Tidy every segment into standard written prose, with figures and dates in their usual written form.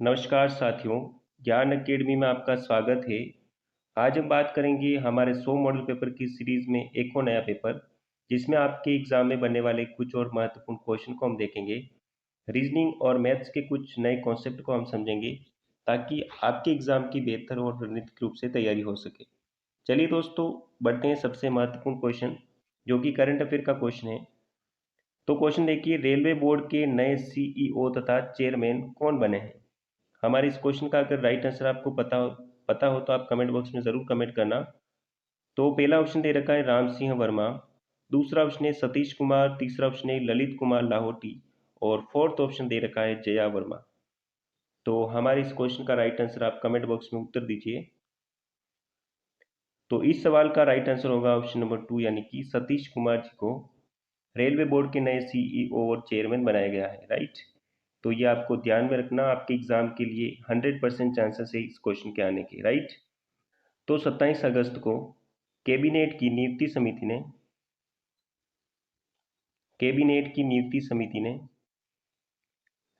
नमस्कार साथियों, ज्ञान अकेडमी में आपका स्वागत है। आज हम बात करेंगे हमारे 100 मॉडल पेपर की सीरीज़ में एक और नया पेपर, जिसमें आपके एग्ज़ाम में बनने वाले कुछ और महत्वपूर्ण क्वेश्चन को हम देखेंगे। रीजनिंग और मैथ्स के कुछ नए कॉन्सेप्ट को हम समझेंगे, ताकि आपके एग्ज़ाम की बेहतर और रणनीतिक रूप से तैयारी हो सके। चलिए दोस्तों, बढ़ते हैं सबसे महत्वपूर्ण क्वेश्चन, जो कि करंट अफेयर का क्वेश्चन है। तो क्वेश्चन देखिए, रेलवे बोर्ड के नए सीईओ तथा चेयरमैन कौन बने हैं? हमारे इस क्वेश्चन का अगर राइट आंसर आपको पता हो तो आप कमेंट बॉक्स में ज़रूर कमेंट करना। तो पहला ऑप्शन दे रखा है राम सिंह वर्मा, दूसरा ऑप्शन है सतीश कुमार, तीसरा ऑप्शन है ललित कुमार लाहौटी और फोर्थ ऑप्शन दे रखा है जया वर्मा। तो हमारे इस क्वेश्चन का राइट आंसर आप कमेंट बॉक्स में उत्तर दीजिए। तो इस सवाल का राइट आंसर होगा ऑप्शन नंबर 2, यानी कि सतीश कुमार जी को रेलवे बोर्ड के नए सीईओ और चेयरमैन बनाया गया है। राइट, तो ये आपको ध्यान में रखना, आपके एग्जाम के लिए 100% चांसेस है इस क्वेश्चन के आने के। राइट, तो 27 अगस्त को कैबिनेट की नियुक्ति समिति ने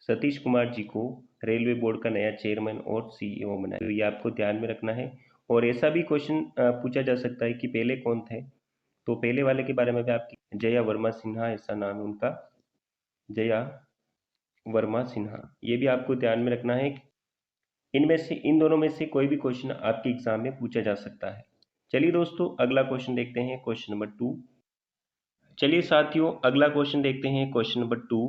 सतीश कुमार जी को रेलवे बोर्ड का नया चेयरमैन और सीईओ बनाया। तो ये आपको ध्यान में रखना है। और ऐसा भी क्वेश्चन पूछा जा सकता है कि पहले कौन थे। तो पहले वाले के बारे में भी आपकी जया वर्मा सिन्हा, ऐसा नाम है उनका, जया वर्मा सिन्हा। ये भी आपको ध्यान में रखना है। इन दोनों में से कोई भी क्वेश्चन आपके एग्जाम में पूछा जा सकता है। चलिए दोस्तों, अगला क्वेश्चन देखते हैं, क्वेश्चन नंबर 2। चलिए साथियों, अगला क्वेश्चन देखते हैं, क्वेश्चन नंबर 2।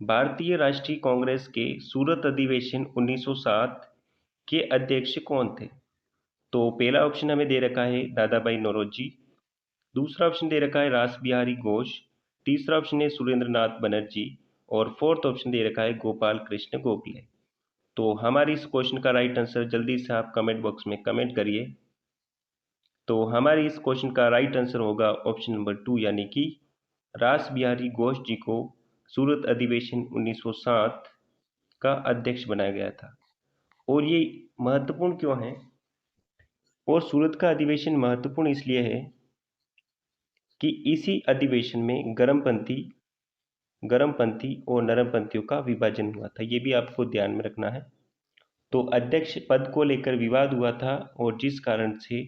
भारतीय राष्ट्रीय कांग्रेस के सूरत अधिवेशन 1907 के अध्यक्ष कौन थे? तो पहला ऑप्शन हमें दे रखा है दादा भाई नौरोजी, दूसरा ऑप्शन दे रखा है रास बिहारी घोष, तीसरा ऑप्शन है सुरेंद्र नाथ बनर्जी और फोर्थ ऑप्शन दे रखा है गोपाल कृष्ण गोखले। तो हमारी इस क्वेश्चन का राइट आंसर जल्दी से आप कमेंट बॉक्स में कमेंट करिए। तो हमारे इस क्वेश्चन का राइट आंसर होगा ऑप्शन नंबर 2, यानी कि रास बिहारी घोष जी को सूरत अधिवेशन 1907 का अध्यक्ष बनाया गया था। और ये महत्वपूर्ण क्यों है? और सूरत का अधिवेशन महत्वपूर्ण इसलिए है कि इसी अधिवेशन में गर्मपंथी और नरमपंथियों का विभाजन हुआ था। ये भी आपको ध्यान में रखना है। तो अध्यक्ष पद को लेकर विवाद हुआ था, और जिस कारण से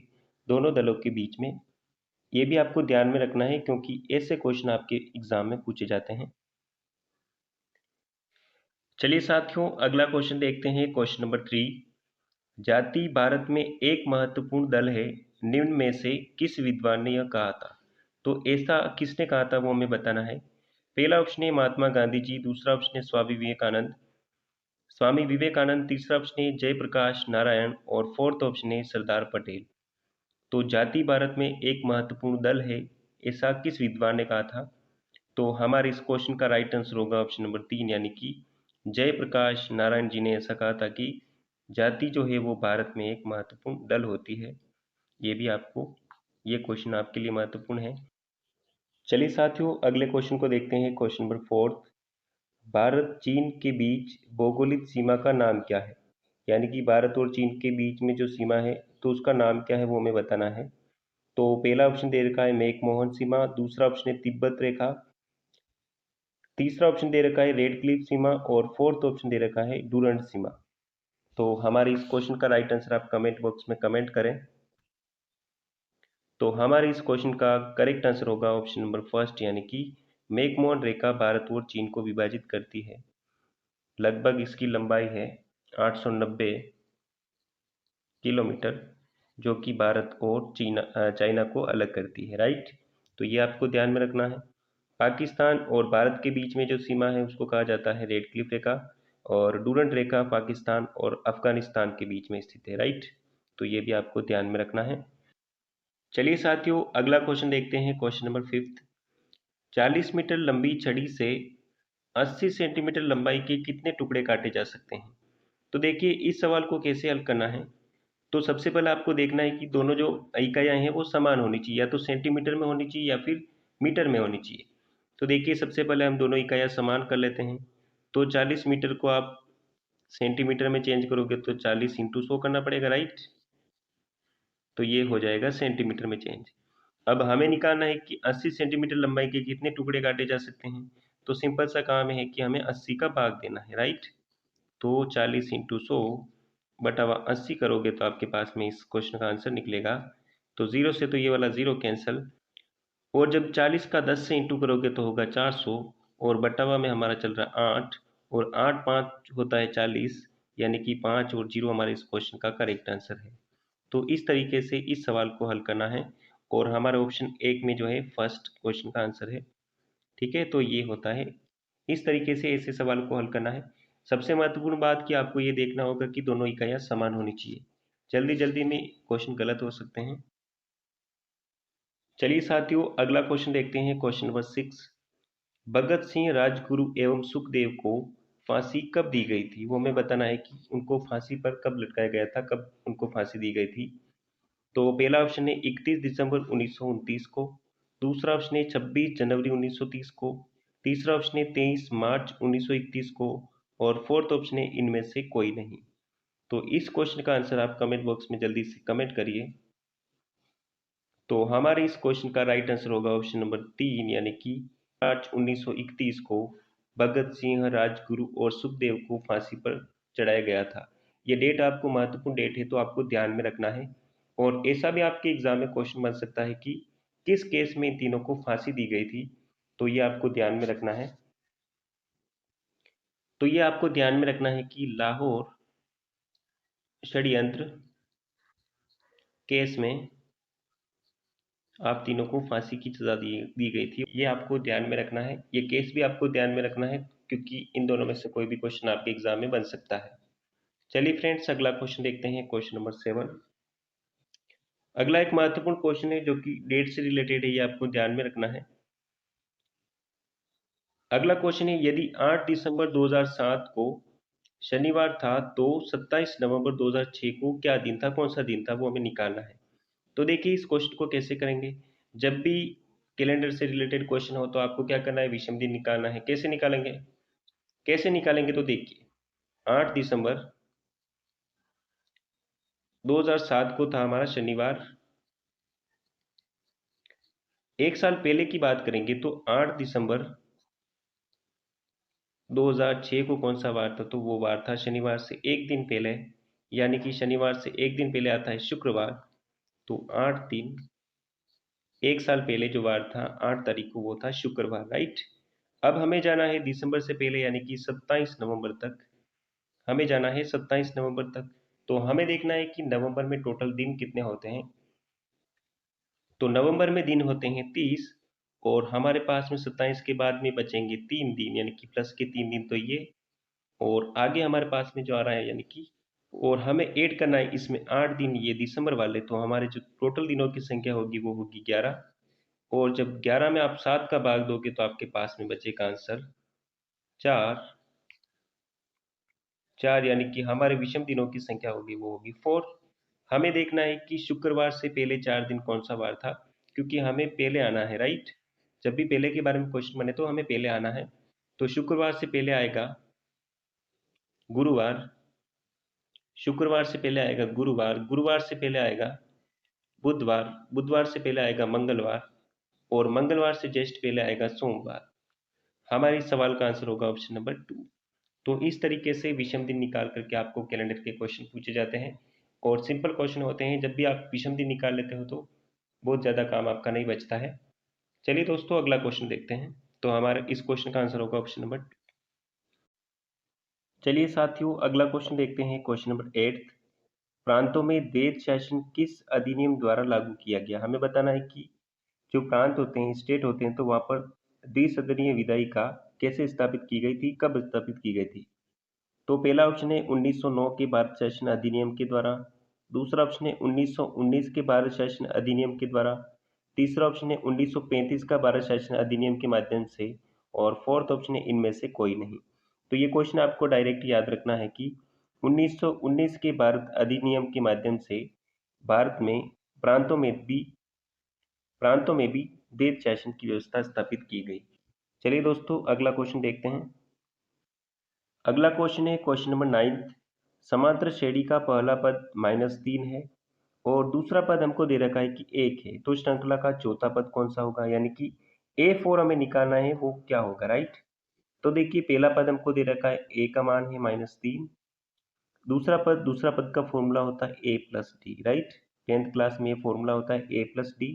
दोनों दलों के बीच में, ये भी आपको ध्यान में रखना है, क्योंकि ऐसे क्वेश्चन आपके एग्जाम में पूछे जाते हैं। चलिए साथियों, अगला क्वेश्चन देखते हैं, क्वेश्चन नंबर 3। जाति भारत में एक महत्वपूर्ण दल है, निम्न में से किस विद्वान ने यह कहा था? तो ऐसा किसने कहा था, वो हमें बताना है। पहला ऑप्शन है महात्मा गांधी जी, दूसरा ऑप्शन है स्वामी विवेकानंद, तीसरा ऑप्शन है जयप्रकाश नारायण और फोर्थ ऑप्शन है सरदार पटेल। तो जाति भारत में एक महत्वपूर्ण दल है, ऐसा किस विद्वान ने कहा था? तो हमारे इस क्वेश्चन का राइट आंसर होगा ऑप्शन नंबर 3, यानी कि जयप्रकाश नारायण जी ने ऐसा कहा था कि जाति जो है वो भारत में एक महत्वपूर्ण दल होती है। ये क्वेश्चन आपके लिए महत्वपूर्ण है। चलिए साथियों, अगले क्वेश्चन को देखते हैं, क्वेश्चन नंबर 4। भारत चीन के बीच भौगोलिक सीमा का नाम क्या है? यानी कि भारत और चीन के बीच में जो सीमा है, तो उसका नाम क्या है, वो हमें बताना है। तो पहला ऑप्शन दे रखा है मैकमोहन सीमा, दूसरा ऑप्शन है तिब्बत रेखा, तीसरा ऑप्शन दे रखा है रेड क्लिफ सीमा और फोर्थ ऑप्शन दे रखा है डूरंड सीमा। तो हमारे इस क्वेश्चन का राइट आंसर आप कमेंट बॉक्स में कमेंट करें। तो हमारे इस क्वेश्चन का करेक्ट आंसर होगा ऑप्शन नंबर फर्स्ट, यानी कि मैकमोहन रेखा भारत और चीन को विभाजित करती है। लगभग इसकी लंबाई है 890 किलोमीटर, जो कि भारत और चाइना को अलग करती है। राइट, तो ये आपको ध्यान में रखना है। पाकिस्तान और भारत के बीच में जो सीमा है उसको कहा जाता है रेड क्लिफ रेखा, और डूरंड रेखा पाकिस्तान और अफगानिस्तान के बीच में स्थित है। राइट, तो ये भी आपको ध्यान में रखना है। चलिए साथियों, अगला क्वेश्चन देखते हैं, क्वेश्चन नंबर 5। 40 मीटर लंबी छड़ी से 80 सेंटीमीटर लंबाई के कितने टुकड़े काटे जा सकते हैं? तो देखिए, इस सवाल को कैसे हल करना है। तो सबसे पहले आपको देखना है कि दोनों जो इकाइयाँ हैं वो समान होनी चाहिए, या तो सेंटीमीटर में होनी चाहिए या फिर मीटर में होनी चाहिए। तो देखिए, सबसे पहले हम दोनों इकाइयाँ समान कर लेते हैं। तो 40 मीटर को आप सेंटीमीटर में चेंज करोगे तो 40 इंटू 100 करना पड़ेगा। राइट, तो ये हो जाएगा सेंटीमीटर में चेंज। अब हमें निकालना है कि 80 सेंटीमीटर लंबाई के कितने टुकड़े काटे जा सकते हैं। तो सिंपल सा काम है कि हमें 80 का भाग देना है। राइट, तो 40 इंटू 100 बटा 80 करोगे तो आपके पास में इस क्वेश्चन का आंसर निकलेगा। तो 0 से तो ये वाला 0 कैंसिल, और जब 40 का 10 से इंटू करोगे तो होगा 400, और बटावा में हमारा चल रहा है 8, और 8 5 होता है 40, यानी कि 5 और 0 हमारे इस क्वेश्चन का करेक्ट आंसर है। तो इस तरीके से इस सवाल को हल करना है, और हमारे ऑप्शन 1 में जो है फर्स्ट क्वेश्चन का आंसर है। ठीक है, तो ये होता है, इस तरीके से ऐसे सवाल को हल करना है। सबसे महत्वपूर्ण बात कि आपको ये देखना होगा कि दोनों इकाइयाँ समान होनी चाहिए। जल्दी जल्दी में क्वेश्चन गलत हो सकते हैं। चलिए साथियों, अगला क्वेश्चन देखते हैं, क्वेश्चन नंबर 6। भगत सिंह, राजगुरु एवं सुखदेव को फांसी कब दी गई थी? वो हमें बताना है कि उनको फांसी पर कब लटकाया गया था, कब उनको फांसी दी गई थी। तो पहला ऑप्शन है 31 दिसंबर 1929 को, दूसरा ऑप्शन है 26 जनवरी 1930 को, तीसरा ऑप्शन है 23 मार्च 1931 को, और फोर्थ ऑप्शन है इनमें से कोई नहीं। तो इस क्वेश्चन का आंसर आप कमेंट बॉक्स में जल्दी से कमेंट करिए। तो हमारे इस क्वेश्चन का राइट आंसर होगा ऑप्शन नंबर 3, यानी कि मार्च 1931 को भगत सिंह, राजगुरु और सुखदेव को फांसी पर चढ़ाया गया था। ये डेट आपको महत्वपूर्ण डेट है, तो आपको ध्यान में रखना है। और ऐसा भी आपके एग्जाम में क्वेश्चन बन सकता है कि किस केस में इन तीनों को फांसी दी गई थी, तो ये आपको ध्यान में रखना है। तो ये आपको ध्यान में रखना है कि लाहौर षड्यंत्र केस में आप तीनों को फांसी की सजा दी गई थी। ये आपको ध्यान में रखना है, ये केस भी आपको ध्यान में रखना है, क्योंकि इन दोनों में से कोई भी क्वेश्चन आपके एग्जाम में बन सकता है। चलिए फ्रेंड्स, अगला क्वेश्चन देखते हैं, क्वेश्चन नंबर 7। अगला एक महत्वपूर्ण क्वेश्चन है जो कि डेट से रिलेटेड है, ये आपको ध्यान में रखना है। अगला क्वेश्चन है, यदि 8 दिसंबर 2007 को शनिवार था तो 27 नवंबर 2006 को क्या दिन था, कौन सा दिन था, वो हमें निकालना है। तो देखिए इस क्वेश्चन को कैसे करेंगे। जब भी कैलेंडर से रिलेटेड क्वेश्चन हो तो आपको क्या करना है, विषम दिन निकालना है। कैसे निकालेंगे, तो देखिए 8 दिसंबर 2007 को था हमारा शनिवार। एक साल पहले की बात करेंगे तो 8 दिसंबर 2006 को कौन सा वार था, तो वो वार था शनिवार से एक दिन पहले, यानी कि शनिवार से एक दिन पहले आता है शुक्रवार। तो 8 दिन, एक साल पहले जो वार था 8 तारीख को, वो था शुक्रवार, राइट। अब हमें जाना है दिसंबर से पहले, यानी कि 27 नवंबर तक। हमें जाना है 27 नवंबर तक। तो हमें देखना है कि नवंबर में टोटल दिन कितने होते हैं। तो नवंबर में दिन होते हैं 30, और हमारे पास में 27 के बाद में बचेंगे 3 दिन, यानी कि प्लस के 3 दिन, तो ये, और आगे हमारे पास में जो आ रहा है यानी कि, और हमें ऐड करना है इसमें 8 दिन ये दिसंबर वाले, तो हमारे जो टोटल दिनों की संख्या होगी वो होगी 11। और जब 11 में आप 7 का भाग दोगे तो आपके पास में बचेगा आंसर 4। 4 यानी कि हमारे विषम दिनों की संख्या होगी वो होगी 4। हमें देखना है कि शुक्रवार से पहले 4 दिन कौन सा वार था, क्योंकि हमें पहले आना है, राइट। जब भी पहले के बारे में क्वेश्चन बने तो हमें पहले आना है। तो शुक्रवार से पहले आएगा गुरुवार, शुक्रवार से पहले आएगा गुरुवार, गुरुवार से पहले आएगा बुधवार, बुधवार से पहले आएगा मंगलवार, और मंगलवार से जस्ट पहले आएगा सोमवार। हमारे इस सवाल का आंसर होगा ऑप्शन नंबर 2। तो इस तरीके से विषम दिन निकाल करके आपको कैलेंडर के क्वेश्चन पूछे जाते हैं, और सिंपल क्वेश्चन होते हैं। जब भी आप विषम दिन निकाल लेते हो तो बहुत ज़्यादा काम आपका नहीं बचता है। चलिए दोस्तों, अगला क्वेश्चन देखते हैं। तो हमारे इस क्वेश्चन का आंसर होगा ऑप्शन नंबर 2। चलिए साथियों, अगला क्वेश्चन देखते हैं, क्वेश्चन नंबर 8। प्रांतों में देश शासन किस अधिनियम द्वारा लागू किया गया? हमें बताना है कि जो प्रांत होते हैं, स्टेट होते हैं, तो वहाँ पर द्विसदनीय विधायिका कैसे स्थापित की गई थी, कब स्थापित की गई थी। तो पहला ऑप्शन है 1909 के भारत शासन अधिनियम के द्वारा, दूसरा ऑप्शन है 1919 के भारत शासन अधिनियम के द्वारा, तीसरा ऑप्शन है 1935 का भारत शासन अधिनियम के माध्यम से, और फोर्थ ऑप्शन है इनमें से कोई नहीं। तो ये क्वेश्चन आपको डायरेक्ट याद रखना है कि 1919 के भारत अधिनियम के माध्यम से भारत में प्रांतों में भी देश शासन की व्यवस्था स्थापित की गई। चलिए दोस्तों, अगला क्वेश्चन देखते हैं। अगला क्वेश्चन है क्वेश्चन नंबर 9। समांतर श्रेणी का पहला पद -3 है, और दूसरा पद हमको दे रखा है कि 1 है, तो श्रृंखला का चौथा पद कौन सा होगा, यानी कि A4 हमें निकालना है, वो क्या होगा, राइट। तो देखिए पहला पद हमको दे रखा है ए का मान है -3। दूसरा पद का फॉर्मूला होता है A plus D, right. 10th class में ये फॉर्मूला होता है ए प्लस डी,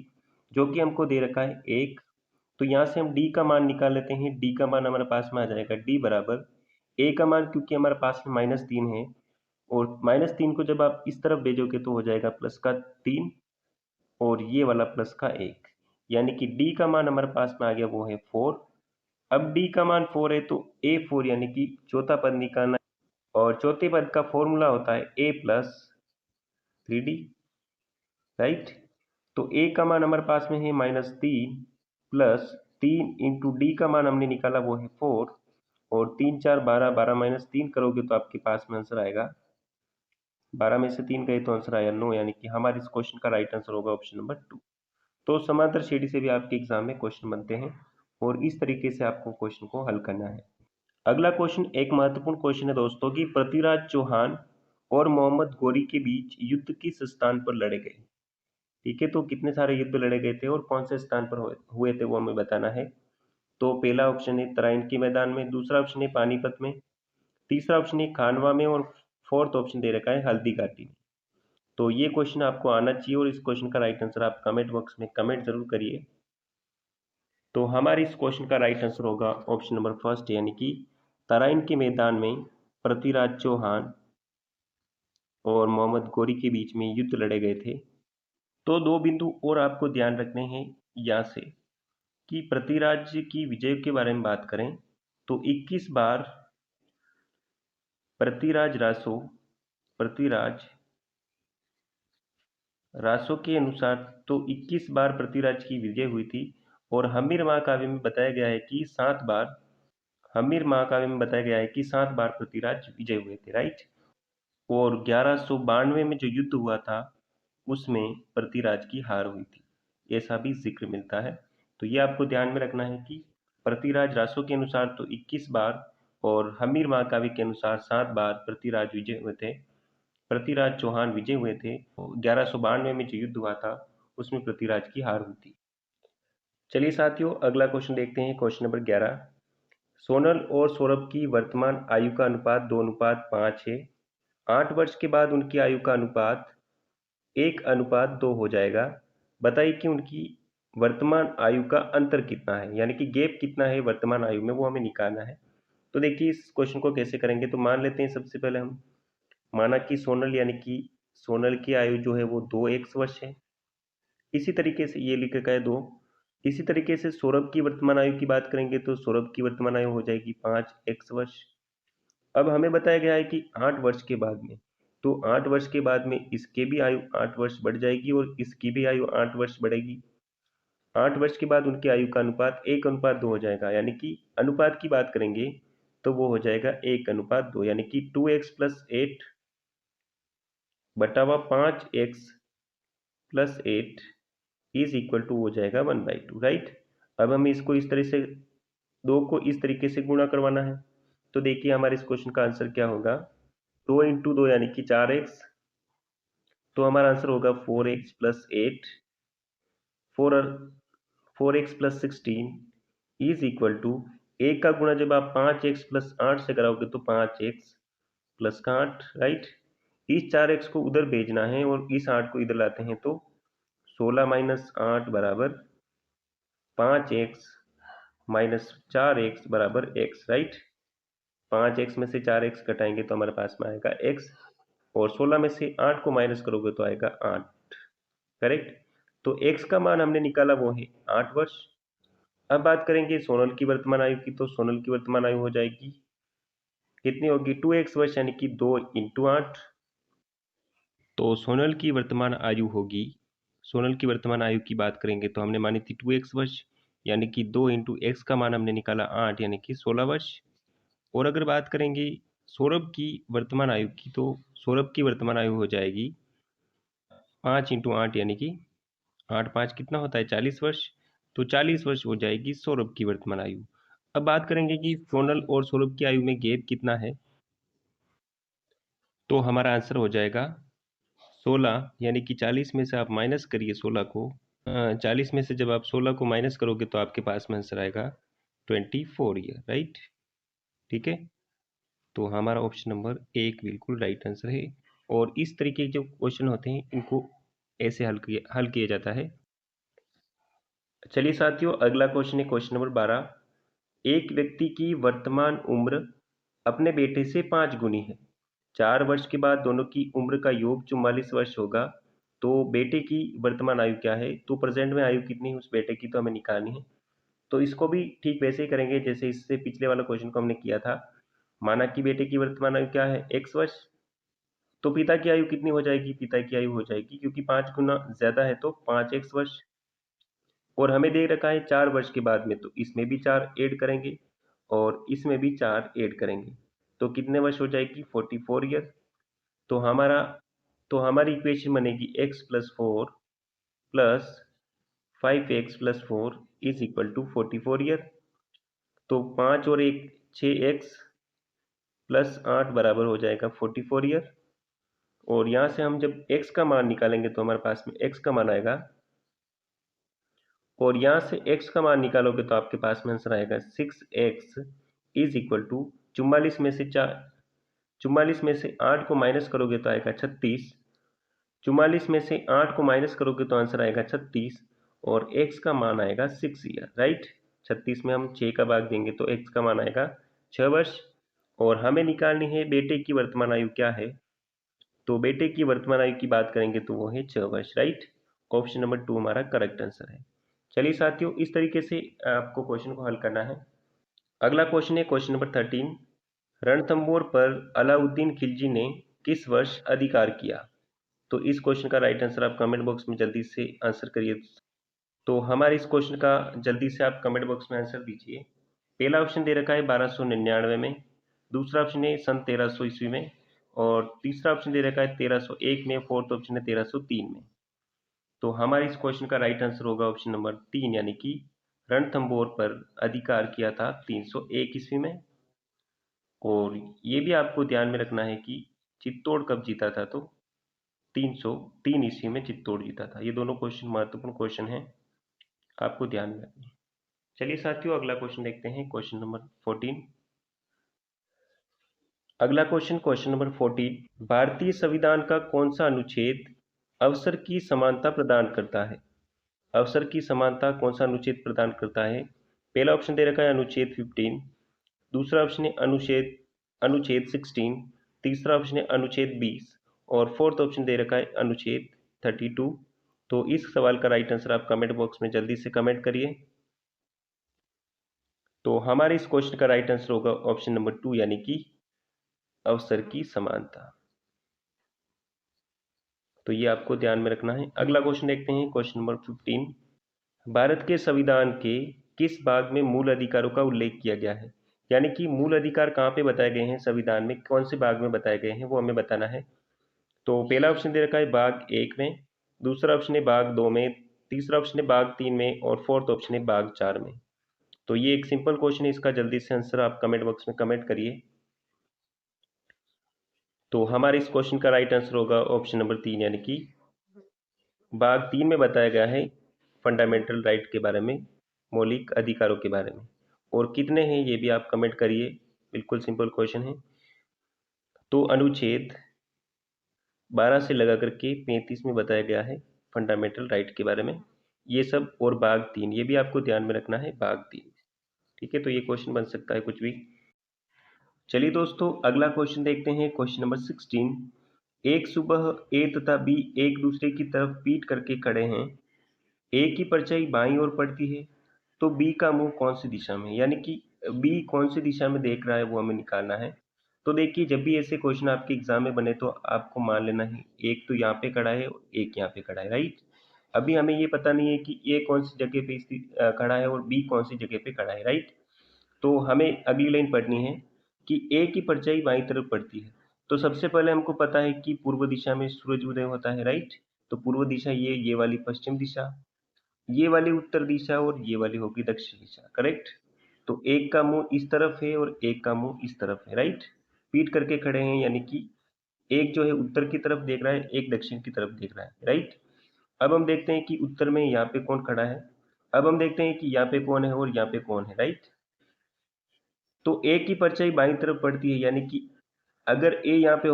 जो कि हमको दे रखा है 1। तो यहाँ से हम डी का मान निकाल लेते हैं। डी का मान हमारे पास में आ जाएगा डी बराबर ए का मान, क्योंकि हमारे पास में -3 है, और -3 को जब आप इस तरफ भेजोगे तो हो जाएगा प्लस का 3 और ये वाला प्लस का 1, यानी कि डी का मान हमारे पास में आ गया वो है 4। अब डी का मान 4 है तो A4 यानी कि चौथा पद निकालना है, और चौथे पद का फॉर्मूला होता है A प्लस 3D, राइट। तो A का मान हमारे पास में है -3 प्लस 3 इंटू डी का मान हमने निकाला वो है 4, और 3 4 12, 12 - 3 करोगे तो आपके पास में आंसर आएगा 12 में से 3 गए तो आंसर आया 9, यानी कि हमारे इस क्वेश्चन का राइट आंसर होगा ऑप्शन नंबर 2। तो समांतर श्रेणी से भी आपके एग्जाम में क्वेश्चन बनते हैं, और इस तरीके से आपको क्वेश्चन को हल करना है। अगला क्वेश्चन एक महत्वपूर्ण क्वेश्चन है दोस्तों कि पृथ्वीराज चौहान और मोहम्मद गौरी के बीच युद्ध किस स्थान पर लड़े गए। ठीक है, तो कितने सारे युद्ध लड़े गए थे और कौन से स्थान पर हुए थे वो हमें बताना है। तो पहला ऑप्शन है तराइन के मैदान में, दूसरा ऑप्शन है पानीपत में, तीसरा ऑप्शन है खानवा में, और फोर्थ ऑप्शन दे रखा है हल्दी घाटी में। तो ये क्वेश्चन आपको आना चाहिए, और इस क्वेश्चन का राइट आंसर आप कमेंट बॉक्स में कमेंट जरूर करिए। तो हमारे इस क्वेश्चन का राइट आंसर होगा ऑप्शन नंबर फर्स्ट, यानी कि तराइन के मैदान में पृथ्वीराज चौहान और मोहम्मद गौरी के बीच में युद्ध लड़े गए थे। तो दो बिंदु और आपको ध्यान रखने हैं यहाँ से, कि पृथ्वीराज की विजय के बारे में बात करें तो 21 बार पृथ्वीराज रासो के अनुसार तो 21 बार पृथ्वीराज की विजय हुई थी, और हम्मीर महाकाव्य में बताया गया है कि 7 बार पृथ्वीराज विजय हुए थे, राइट। और 1192 में जो युद्ध हुआ था उसमें पृथ्वीराज की हार हुई थी, ऐसा भी जिक्र मिलता है। तो ये आपको ध्यान में रखना है कि पृथ्वीराज रासो के अनुसार तो 21 बार, और हम्मीर महाकाव्य के अनुसार 7 बार पृथ्वीराज विजय हुए थे, पृथ्वीराज चौहान विजय हुए थे। 1192 में जो युद्ध हुआ था उसमें पृथ्वीराज की हार हुई थी। चलिए साथियों, अगला क्वेश्चन देखते हैं, क्वेश्चन नंबर 11। सोनल और सौरभ की वर्तमान आयु का अनुपात 2:5 है। 8 वर्ष के बाद उनकी आयु का अनुपात 1:2 हो जाएगा। बताइए कि उनकी वर्तमान आयु का अंतर कितना है, यानी कि गैप कितना है वर्तमान आयु में, वो हमें निकालना है। तो देखिए इस क्वेश्चन को कैसे करेंगे, तो मान लेते हैं सबसे पहले हम, माना कि सोनल की आयु जो है वो 2x वर्ष है। इसी तरीके से ये लिख रखा है 2। इसी तरीके से सौरभ की वर्तमान आयु की बात करेंगे तो सौरभ की वर्तमान आयु हो जाएगी 5x वर्ष। अब हमें बताया गया है कि 8 वर्ष के बाद में, तो 8 वर्ष के बाद में इसके भी आयु 8 वर्ष बढ़ जाएगी और इसकी भी आयु 8 वर्ष बढ़ेगी। 8 वर्ष के बाद उनकी आयु का अनुपात 1:2 हो जाएगा, यानी कि अनुपात की बात करेंगे तो वो हो जाएगा 1:2, यानी कि 2x + 8 बटा 5x + 8 इज इक्वल टू हो जाएगा 1/2, राइट। अब हमें इसको इस तरह से, 2 को इस तरीके से गुणा करवाना है। तो देखिए हमारे इस क्वेश्चन का आंसर क्या होगा, 2 × 2 यानी कि 4x, तो हमारा आंसर होगा 4x + 8, 4x + 16 is equal to, एक का गुणा जब आप 5x + 8 से कराओगे तो 5x + 8, राइट। इस 4x को उधर भेजना है और इस 8 को इधर लाते हैं तो 16 - 8 बराबर 5x - 4x बराबर x, राइट। 5x में से 4x घटाएंगे तो हमारे पास में आएगा x, और 16 में से 8 को माइनस करोगे तो आएगा 8, करेक्ट। तो x का मान हमने निकाला वो है 8 वर्ष। अब बात करेंगे सोनल की वर्तमान आयु की, तो सोनल की वर्तमान आयु हो जाएगी, कितनी होगी, 2x वर्ष, यानी कि 2 × 8। तो सोनल की वर्तमान आयु होगी, सोनल की वर्तमान आयु की बात करेंगे तो हमने मानी थी 2x वर्ष, यानी कि 2 × x का मान हमने निकाला 8, यानी कि 16 वर्ष। और अगर बात करेंगे सौरभ की वर्तमान आयु की, तो सौरभ की वर्तमान आयु हो जाएगी 5 × 8, यानी कि 8 5 कितना होता है 40 वर्ष, तो 40 वर्ष हो जाएगी सौरभ की वर्तमान आयु। अब बात करेंगे कि सोनल और सौरभ की आयु में गैप कितना है, तो हमारा आंसर हो जाएगा 16, यानी कि 40 में से आप माइनस करिए 16 को, 40 में से जब आप 16 को माइनस करोगे तो आपके पास में आंसर आएगा 24 ईयर, राइट। ठीक है, तो हमारा ऑप्शन नंबर 1 बिल्कुल राइट आंसर है। और इस तरीके के जो क्वेश्चन होते हैं इनको ऐसे हल किया जाता है। चलिए साथियों, अगला क्वेश्चन है क्वेश्चन नंबर 12। एक व्यक्ति की वर्तमान उम्र अपने बेटे से 5 गुनी है। 4 वर्ष के बाद दोनों की उम्र का योग 44 वर्ष होगा। तो बेटे की वर्तमान आयु क्या है? तो प्रेजेंट में आयु कितनी है उस बेटे की, तो हमें निकालनी है। तो इसको भी ठीक वैसे ही करेंगे जैसे इससे पिछले वाला क्वेश्चन को हमने किया था। माना कि बेटे की वर्तमान आयु क्या है? x वर्ष। तो पिता की आयु कितनी हो जाएगी? पिता की आयु हो जाएगी, क्योंकि 5 गुना ज्यादा है तो 5x वर्ष। और हमें दे रखा है 4 वर्ष के बाद में, तो इसमें भी 4 ऐड करेंगे और इसमें भी 4 ऐड करेंगे। तो कितने वर्ष हो जाएगी? 44 ईयर। तो हमारा तो हमारी इक्वेशन बनेगी x plus 4 plus 5x+4 is equal to 44 year. तो 5 और 1 6x प्लस 8 बराबर हो जाएगा 44 ईयर। और यहाँ से हम जब x का मान निकालेंगे तो हमारे पास में x का मान आएगा, और यहाँ से x का मान निकालोगे तो आपके पास में आंसर आएगा 6x इज इक्वल टू 44 में से 8 को माइनस करोगे तो आएगा 36। 44 में से 8 को माइनस करोगे तो आंसर आएगा 36, और x का मान आएगा 6 ईयर, राइट। 36 में हम 6 का भाग देंगे तो x का मान आएगा 6 वर्ष। और हमें निकालनी है बेटे की वर्तमान आयु क्या है। तो बेटे की वर्तमान आयु की बात करेंगे तो वो है 6 वर्ष, राइट। ऑप्शन नंबर 2 हमारा करेक्ट आंसर है। चलिए साथियों, इस तरीके से आपको क्वेश्चन को हल करना है। अगला क्वेश्चन है क्वेश्चन नंबर 13। रणथंभौर पर अलाउद्दीन खिलजी ने किस वर्ष अधिकार किया? तो इस क्वेश्चन का राइट आंसर आप कमेंट बॉक्स में जल्दी से आंसर करिए। तो हमारे इस क्वेश्चन का जल्दी से आप कमेंट बॉक्स में आंसर दीजिए। पहला ऑप्शन दे रखा है 1299 में, दूसरा ऑप्शन है सन 1300 ईस्वी में, और तीसरा ऑप्शन दे रखा है 1301 में, फोर्थ ऑप्शन है 1303 में। तो हमारे इस क्वेश्चन का राइट आंसर होगा ऑप्शन नंबर 3, यानी कि रणथंभौर पर अधिकार किया था 301 ईस्वी में। और ये भी आपको ध्यान में रखना है कि चित्तौड़ कब जीता था, तो 303 ईस्वी में चित्तौड़ जीता था। ये दोनों क्वेश्चन महत्वपूर्ण क्वेश्चन हैं, आपको ध्यान में रखना है। चलिए साथियों, अगला क्वेश्चन देखते हैं क्वेश्चन नंबर 14। अगला क्वेश्चन नंबर 14। भारतीय संविधान का कौन सा अनुच्छेद अवसर की समानता प्रदान करता है? अवसर की समानता कौन सा अनुच्छेद प्रदान करता है? पहला ऑप्शन दे रखा है अनुच्छेद 15, दूसरा ऑप्शन है अनुच्छेद अनुच्छेद 16, तीसरा ऑप्शन है अनुच्छेद 20, और फोर्थ ऑप्शन दे रखा है अनुच्छेद 32। तो इस सवाल का राइट आंसर आप कमेंट बॉक्स में जल्दी से कमेंट करिए। तो हमारे इस क्वेश्चन का राइट आंसर होगा ऑप्शन नंबर 2, यानी कि अवसर की समानता। तो ये आपको ध्यान में रखना है। अगला क्वेश्चन देखते हैं क्वेश्चन नंबर 15। भारत के संविधान के किस भाग में मूल अधिकारों का उल्लेख किया गया है? यानी कि मूल अधिकार कहाँ पे बताए गए हैं संविधान में, कौन से भाग में बताए गए हैं, वो हमें बताना है। तो पहला ऑप्शन दे रखा है भाग 1 में, दूसरा ऑप्शन है भाग 2 में, तीसरा ऑप्शन है भाग 3 में, और फोर्थ ऑप्शन है भाग 4 में। तो ये एक सिंपल क्वेश्चन है, इसका जल्दी से आंसर आप कमेंट बॉक्स में कमेंट करिए। तो हमारे इस क्वेश्चन का राइट आंसर होगा ऑप्शन नंबर 3, यानी कि भाग 3 में बताया गया है फंडामेंटल राइट के बारे में, मौलिक अधिकारों के बारे में। और कितने हैं ये भी आप कमेंट करिए, बिल्कुल सिंपल क्वेश्चन है। तो अनुच्छेद 12 से लगा करके 35 में बताया गया है फंडामेंटल राइट के बारे में, ये सब। और भाग 3 ये भी आपको ध्यान में रखना है, भाग 3। ठीक है, तो ये क्वेश्चन बन सकता है कुछ भी। चलिए दोस्तों, अगला क्वेश्चन देखते हैं क्वेश्चन नंबर 16। एक सुबह ए तथा बी एक दूसरे की तरफ पीट करके खड़े हैं। ए की परछाई बाईं ओर पड़ती है, तो बी का मुंह कौन सी दिशा में है? यानी कि बी कौन सी दिशा में देख रहा है वो हमें निकालना है। तो देखिए, जब भी ऐसे क्वेश्चन आपके एग्जाम में बने तो आपको मान लेना है एक तो यहाँ पे खड़ा है और एक यहाँ पे खड़ा है, राइट। अभी हमें ये पता नहीं है कि ए कौन सी जगह पे खड़ा है और बी कौन सी जगह पे खड़ा है, राइट। तो हमें अगली लाइन पढ़नी है कि ए की परछाई बाईं तरफ पड़ती है। तो सबसे पहले हमको पता है कि पूर्व दिशा में सूरज उदय होता है, राइट। तो पूर्व दिशा ये वाली पश्चिम दिशा, ये वाली उत्तर दिशा, और ये वाली होगी दक्षिण दिशा, करेक्ट। तो एक का मुंह इस तरफ है और एक का मुंह इस तरफ है, राइट। पीट करके खड़े हैं, यानी कि एक जो है उत्तर की तरफ देख रहा है, एक दक्षिण की तरफ देख रहा है, राइट। अब हम देखते हैं कि उत्तर में यहाँ पे कौन खड़ा है। अब हम देखते हैं कि यहाँ पे कौन है और यहाँ पे कौन है, राइट। तो ए की परछाई बाईं तरफ पड़ती है, यानी कि अगर ए यहाँ पे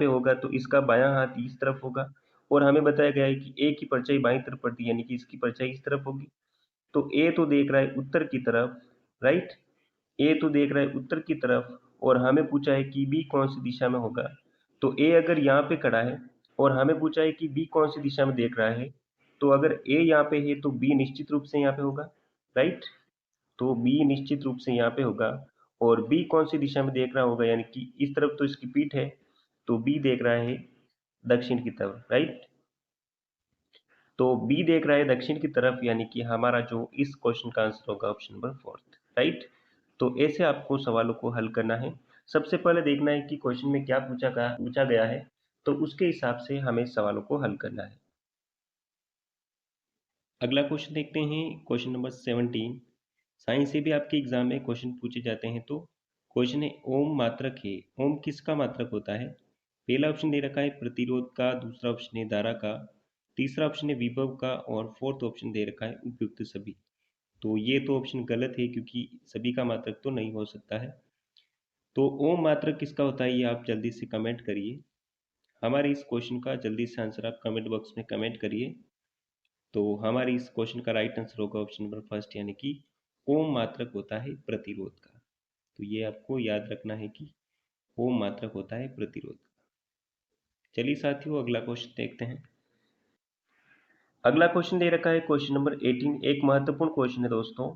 होगा तो इसका बायां हाथ इस तरफ होगा, और हमें बताया गया है कि ए की परछाई बाईं तरफ पड़ती है, यानी कि इसकी परछाई इस तरफ होगी। तो ए तो देख रहा है उत्तर की तरफ, राइट। ए तो देख रहा है उत्तर की तरफ, और हमें पूछा है कि बी कौन सी दिशा में होगा। तो ए अगर यहाँ पे खड़ा है और हमें पूछा है कि बी कौन सी दिशा में देख रहा है, तो अगर ए यहाँ पे है तो बी निश्चित रूप से यहाँ पे होगा, राइट। तो बी निश्चित रूप से यहाँ पे होगा, और बी कौन सी दिशा में देख रहा होगा, यानी कि इस तरफ तो इसकी पीठ है, तो बी देख रहा है दक्षिण की तरफ, राइट। तो बी देख रहा है दक्षिण की तरफ, यानी कि हमारा जो इस क्वेश्चन का आंसर होगा ऑप्शन नंबर फोर्थ, राइट। तो ऐसे आपको सवालों को हल करना है। सबसे पहले देखना है कि क्वेश्चन में क्या पूछा गया है, तो उसके हिसाब से हमें सवालों को हल करना है। अगला क्वेश्चन देखते हैं, क्वेश्चन नंबर 17। साइंस से भी आपके एग्जाम में क्वेश्चन पूछे जाते हैं। तो क्वेश्चन है ओम मात्रक है, ओम किसका मात्रक होता है? पहला ऑप्शन दे रखा है प्रतिरोध का, दूसरा ऑप्शन है धारा का, तीसरा ऑप्शन है विभव का, और फोर्थ ऑप्शन दे रखा है उपयुक्त सभी। तो ये तो ऑप्शन गलत है, क्योंकि सभी का मात्रक तो नहीं हो सकता है। तो ओम मात्रक किसका होता है, ये आप जल्दी से कमेंट करिए। हमारे इस क्वेश्चन का जल्दी से आंसर आप कमेंट बॉक्स में कमेंट करिए। तो हमारे इस क्वेश्चन का राइट आंसर होगा ऑप्शन नंबर फर्स्ट, यानी कि ओम मात्रक होता है प्रतिरोध का। तो ये आपको याद रखना है कि ओम मात्रक होता है प्रतिरोध का। चलिए साथियों, अगला क्वेश्चन देखते हैं। अगला क्वेश्चन दे रखा है क्वेश्चन नंबर 18। एक महत्वपूर्ण क्वेश्चन है दोस्तों।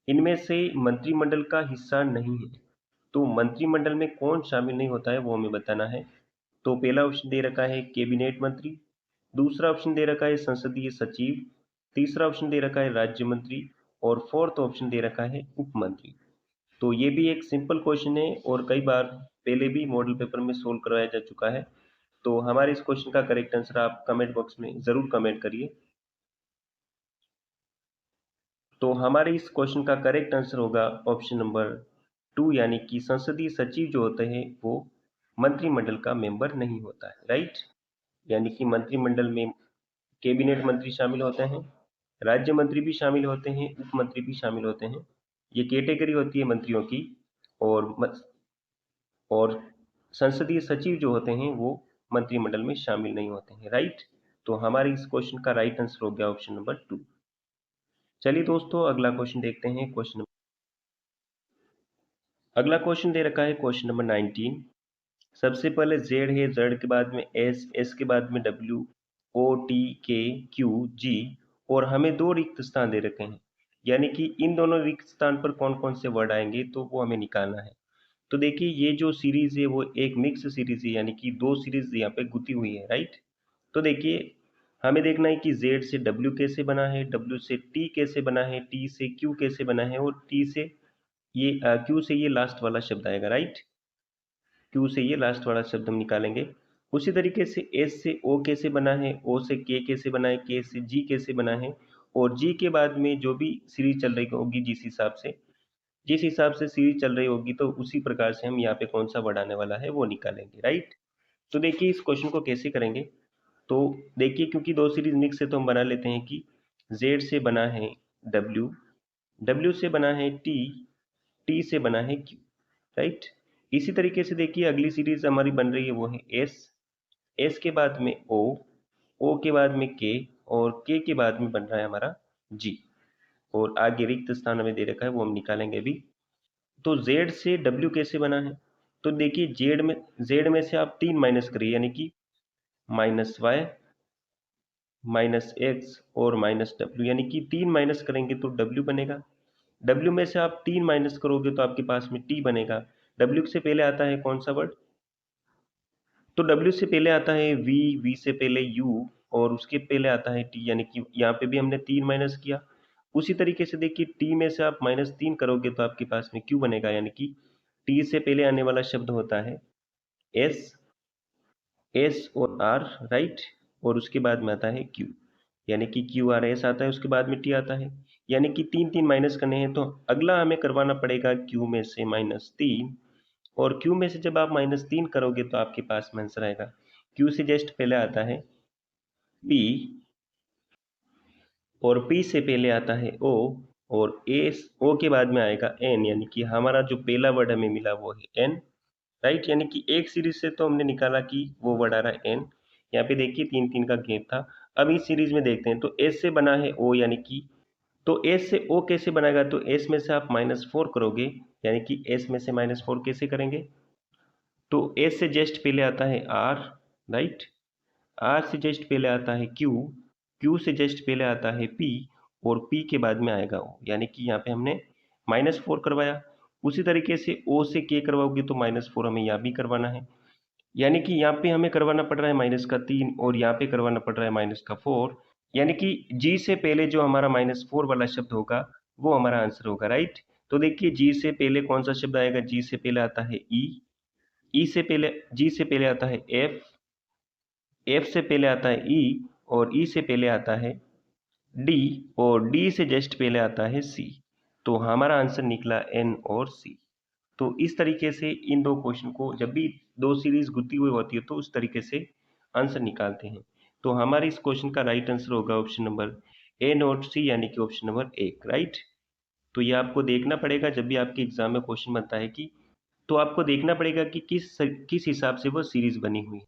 इनमें से मंत्रिमंडल का हिस्सा नहीं है, तो मंत्रिमंडल में कौन शामिल नहीं होता है वो हमें बताना है। तो पहला ऑप्शन दे रखा है कैबिनेट मंत्री, दूसरा ऑप्शन दे रखा है संसदीय सचिव, तीसरा ऑप्शन दे रखा है राज्य मंत्री, और फोर्थ ऑप्शन दे रखा है उप मंत्री। तो ये भी एक सिंपल क्वेश्चन है, और कई बार पहले भी मॉडल पेपर में सोल्व करवाया जा चुका है। तो हमारे इस क्वेश्चन का करेक्ट आंसर आप कमेंट बॉक्स में जरूर कमेंट करिए। तो हमारे इस क्वेश्चन का करेक्ट आंसर होगा ऑप्शन नंबर 2, यानी कि संसदीय सचिव जो होते हैं वो मंत्रिमंडल का मेंबर नहीं होता है, राइट। यानी कि मंत्रिमंडल में कैबिनेट मंत्री शामिल होते हैं, राज्य मंत्री भी शामिल होते हैं, उप मंत्री भी शामिल होते हैं। ये कैटेगरी होती है मंत्रियों की। और और संसदीय सचिव जो होते हैं वो मंत्रिमंडल में शामिल नहीं होते हैं, राइट। तो हमारे इस क्वेश्चन का राइट आंसर हो गया ऑप्शन नंबर 2। चलिए दोस्तों, अगला क्वेश्चन देखते हैं। अगला क्वेश्चन दे रखा है क्वेश्चन नंबर 19। सबसे पहले जेड है, जेड के बाद में एस, एस के बाद में डब्ल्यू, ओ टी के क्यू जी, और हमें दो रिक्त स्थान दे रखे हैं। यानी कि इन दोनों रिक्त स्थान पर कौन कौन से वर्ड आएंगे, तो वो हमें निकालना है। तो देखिए, ये जो सीरीज है वो एक मिक्स सीरीज है, यानी कि दो सीरीज यहाँ पे गुती हुई है, राइट। तो देखिए, हमें देखना है कि जेड से डब्ल्यू कैसे बना है, डब्ल्यू से टी कैसे बना है, टी से क्यू कैसे बना है, और टी से ये क्यू से ये लास्ट वाला शब्द आएगा, राइट। क्यू से ये लास्ट वाला शब्द हम निकालेंगे। उसी तरीके से एस से ओ कैसे बना है, ओ से के कैसे बना है, के से जी कैसे बना है, और जी के बाद में जो भी सीरीज चल रही होगी, जिस हिसाब से सीरीज चल रही होगी, तो उसी प्रकार से हम यहाँ पे कौन सा वर्ड आने वाला है वो निकालेंगे, राइट। तो देखिए, इस क्वेश्चन को कैसे करेंगे। तो देखिए, क्योंकि दो सीरीज मिक्स है तो हम बना लेते हैं कि जेड से बना है डब्ल्यू, डब्ल्यू से बना है टी, टी से बना है क्यू, राइट। इसी तरीके से देखिए, अगली सीरीज हमारी बन रही है वो है एस, एस के बाद में ओ के बाद में के, और के बाद में बन रहा है हमारा जी, और आगे रिक्त स्थान हमें दे रखा है वो हम निकालेंगे अभी। तो जेड से डब्ल्यू कैसे बना है, तो देखिए, जेड में से आप 3 माइनस करिए, यानी कि माइनस वाई, माइनस एक्स, और माइनस डब्ल्यू, यानी कि 3 माइनस करेंगे तो डब्ल्यू बनेगा। डब्ल्यू में से आप 3 माइनस करोगे तो आपके पास में टी बनेगा। डब्ल्यू से पहले आता है कौन सा वर्ड, तो डब्ल्यू से पहले आता है वी, वी से पहले यू, और उसके पहले आता है टी, यानी कि यहाँ पे भी हमने 3 माइनस किया। उसी तरीके से देखिए, टी में से आप -3 करोगे तो आपके पास में क्यू बनेगा, यानी कि टी से पहले आने वाला शब्द होता है एस, एस और आर, राइट। और उसके बाद में आता है क्यू, यानी कि क्यू आर एस आता है, उसके बाद में टी आता है। यानी कि 3 माइनस करने हैं, तो अगला हमें करवाना पड़ेगा क्यू में से -3, और क्यू में से जब आप -3 करोगे तो आपके पास में आंसर आएगा। क्यू से जस्ट पहले आता है पी, और पी से पहले आता है ओ, और एस ओ के बाद में आएगा एन, यानी कि हमारा जो पहला वर्ड हमें मिला वो है एन, राइट। यानी कि एक सीरीज से तो हमने निकाला कि वो वर्ड आ रहा है एन। यहाँ पे देखिए 3-3 का गैप था। अब इस सीरीज में देखते हैं, तो एस से बना है ओ, यानी कि तो एस से ओ कैसे बनेगा, तो एस में से आप -4 करोगे, यानी कि एस में से -4 कैसे करेंगे, तो एस से जस्ट पहले आता है आर, राइट। आर से जस्ट पहले आता है क्यू, क्यू से जस्ट पहले आता है पी, और पी के बाद में आएगा ओ, यानी कि यहाँ पे हमने -4 करवाया। उसी तरीके से ओ से के करवाओगे तो -4 हमें यहाँ भी करवाना है, यानी कि यहाँ पे हमें करवाना पड़ रहा है -3 और यहाँ पे करवाना पड़ रहा है -4, यानी कि जी से पहले जो हमारा -4 वाला शब्द होगा वो हमारा आंसर होगा, राइट। तो देखिए जी से पहले कौन सा शब्द आएगा, जी से पहले आता है ई से पहले, जी से पहले आता है एफ से पहले आता है ई, और ई से पहले आता है डी, और डी से जस्ट पहले आता है सी। तो हमारा आंसर निकला एन और सी। तो इस तरीके से इन दो क्वेश्चन को, जब भी दो सीरीज गुती हुई होती है तो उस तरीके से आंसर निकालते हैं। तो हमारे इस क्वेश्चन का राइट आंसर होगा ऑप्शन नंबर ए नॉट सी, यानी कि ऑप्शन नंबर 1, राइट। तो ये आपको देखना पड़ेगा जब भी आपके एग्जाम में क्वेश्चन बनता है कि, तो आपको देखना पड़ेगा कि किस हिसाब से वो सीरीज बनी हुई है।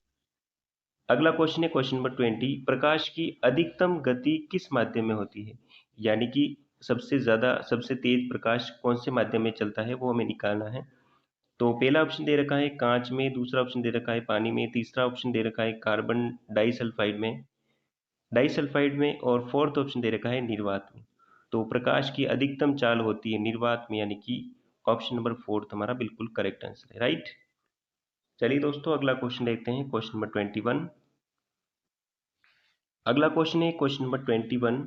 अगला क्वेश्चन है क्वेश्चन नंबर 20, प्रकाश की अधिकतम गति किस माध्यम में होती है, यानी कि सबसे ज्यादा सबसे तेज प्रकाश कौन से माध्यम में चलता है वो हमें निकालना है। तो पहला ऑप्शन दे रखा है कांच में, दूसरा ऑप्शन दे रखा है पानी में, तीसरा ऑप्शन दे रखा है कार्बन डाइसल्फाइड में, और फोर्थ ऑप्शन दे रखा है निर्वात में। तो प्रकाश की अधिकतम चाल होती है निर्वात में, यानी कि ऑप्शन नंबर फोर्थ हमारा बिल्कुल करेक्ट आंसर है, राइट। चलिए दोस्तों अगला क्वेश्चन देखते हैं, क्वेश्चन नंबर 21। अगला क्वेश्चन है क्वेश्चन नंबर 21,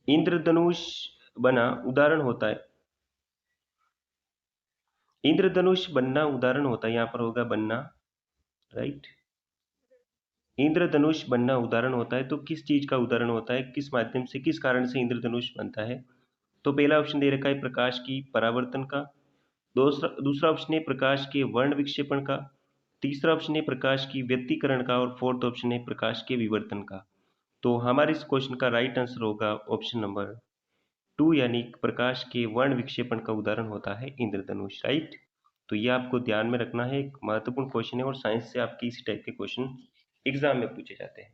इंद्रधनुष बना उदाहरण होता है, इंद्रधनुष बनना उदाहरण होता है, यहाँ पर होगा बनना, राइट। इंद्रधनुष बनना उदाहरण होता है, तो किस चीज का उदाहरण होता है, किस माध्यम से, किस कारण से इंद्रधनुष बनता है। तो पहला ऑप्शन दे रखा है प्रकाश की परावर्तन का, दूसरा दूसरा ऑप्शन है प्रकाश के वर्ण विक्षेपण का, तीसरा ऑप्शन है प्रकाश की व्यतिकरण का, और फोर्थ ऑप्शन है प्रकाश के विवर्तन का। तो हमारे इस क्वेश्चन का राइट आंसर होगा ऑप्शन नंबर 2, यानी प्रकाश के वर्ण विक्षेपण का उदाहरण होता है इंद्रधनुष, राइट। तो ये आपको ध्यान में रखना है, एक महत्वपूर्ण क्वेश्चन है और साइंस से आपके इसी टाइप के क्वेश्चन एग्जाम में पूछे जाते हैं।